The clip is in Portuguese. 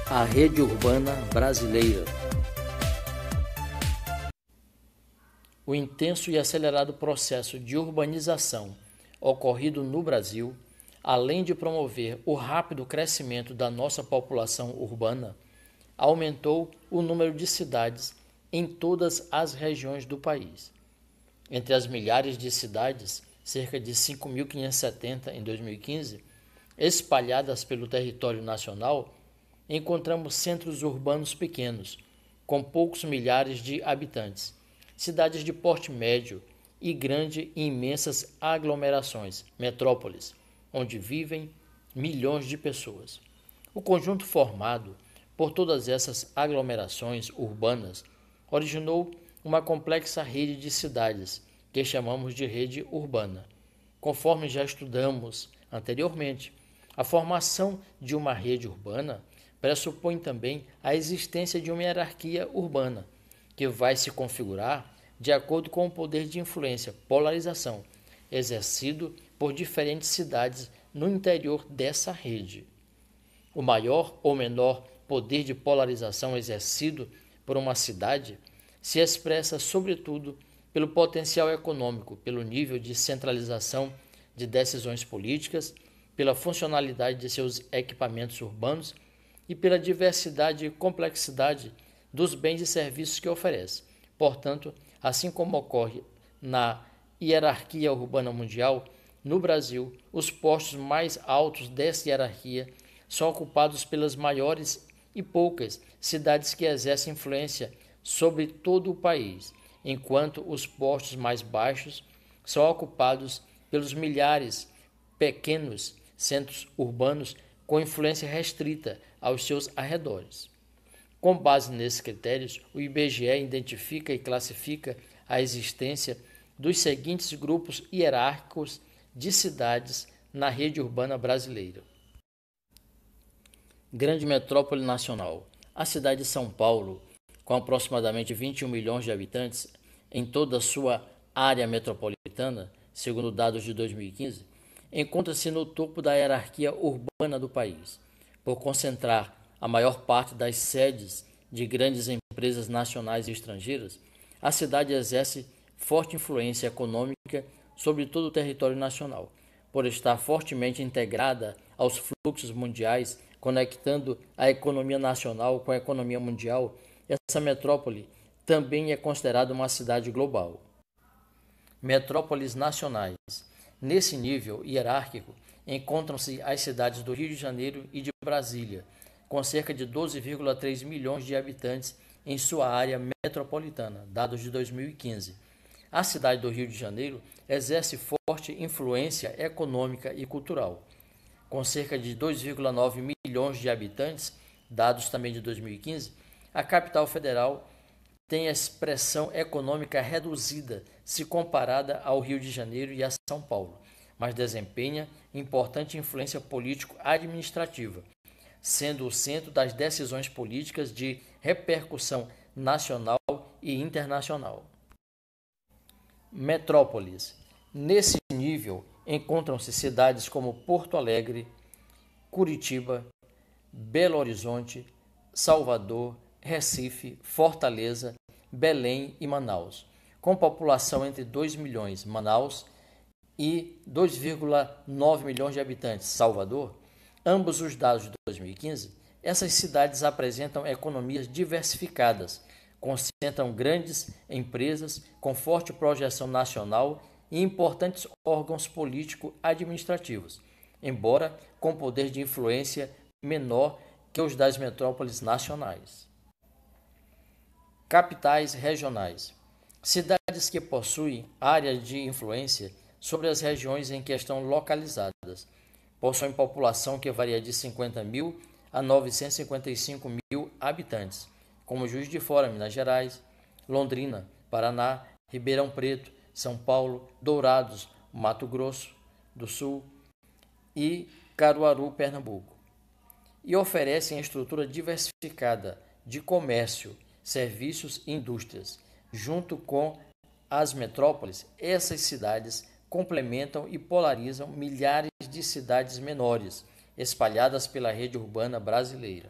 A rede urbana brasileira. O intenso e acelerado processo de urbanização ocorrido no Brasil, além de promover o rápido crescimento da nossa população urbana, aumentou o número de cidades em todas as regiões do país. Entre as milhares de cidades, cerca de 5.570 em 2015, espalhadas pelo território nacional, encontramos centros urbanos pequenos, com poucos milhares de habitantes, cidades de porte médio e grande e imensas aglomerações, metrópoles, onde vivem milhões de pessoas. O conjunto formado por todas essas aglomerações urbanas originou uma complexa rede de cidades que chamamos de rede urbana. Conforme já estudamos anteriormente, a formação de uma rede urbana pressupõe também a existência de uma hierarquia urbana, que vai se configurar de acordo com o poder de influência, polarização, exercido por diferentes cidades no interior dessa rede. O maior ou menor poder de polarização exercido por uma cidade se expressa, sobretudo, pelo potencial econômico, pelo nível de centralização de decisões políticas, pela funcionalidade de seus equipamentos urbanos e pela diversidade e complexidade dos bens e serviços que oferece. Portanto, assim como ocorre na hierarquia urbana mundial, no Brasil, os postos mais altos dessa hierarquia são ocupados pelas maiores e poucas cidades que exercem influência sobre todo o país, enquanto os postos mais baixos são ocupados pelos milhares pequenos centros urbanos com influência restrita aos seus arredores. Com base nesses critérios, o IBGE identifica e classifica a existência dos seguintes grupos hierárquicos de cidades na rede urbana brasileira. Grande metrópole nacional. A cidade de São Paulo, com aproximadamente 21 milhões de habitantes em toda a sua área metropolitana, segundo dados de 2015, encontra-se no topo da hierarquia urbana do país, por concentrar a maior parte das sedes de grandes empresas nacionais e estrangeiras. A cidade exerce forte influência econômica sobre todo o território nacional, por estar fortemente integrada aos fluxos mundiais, conectando a economia nacional com a economia mundial. Essa metrópole também é considerada uma cidade global. Metrópoles nacionais. Nesse nível hierárquico, encontram-se as cidades do Rio de Janeiro e de Brasília, com cerca de 12,3 milhões de habitantes em sua área metropolitana, dados de 2015. A cidade do Rio de Janeiro exerce forte influência econômica e cultural. Com cerca de 2,9 milhões de habitantes, dados também de 2015, a capital federal tem expressão econômica reduzida se comparada ao Rio de Janeiro e a São Paulo, mas desempenha importante influência político-administrativa, sendo o centro das decisões políticas de repercussão nacional e internacional. Metrópoles. Nesse nível, encontram-se cidades como Porto Alegre, Curitiba, Belo Horizonte, Salvador, Recife, Fortaleza, Belém e Manaus, com população entre 2 milhões, Manaus, e 2,9 milhões de habitantes, Salvador. Ambos os dados de 2015, essas cidades apresentam economias diversificadas, concentram grandes empresas com forte projeção nacional e importantes órgãos político-administrativos, embora com poder de influência menor que os das metrópoles nacionais. Capitais regionais. Cidades que possuem área de influência sobre as regiões em que estão localizadas. Possuem população que varia de 50 mil a 955 mil habitantes, como Juiz de Fora, Minas Gerais, Londrina, Paraná, Ribeirão Preto, São Paulo, Dourados, Mato Grosso do Sul e Caruaru, Pernambuco. E oferecem estrutura diversificada de comércio, serviços e indústrias. Junto com as metrópoles, essas cidades complementam e polarizam milhares de cidades menores, espalhadas pela rede urbana brasileira.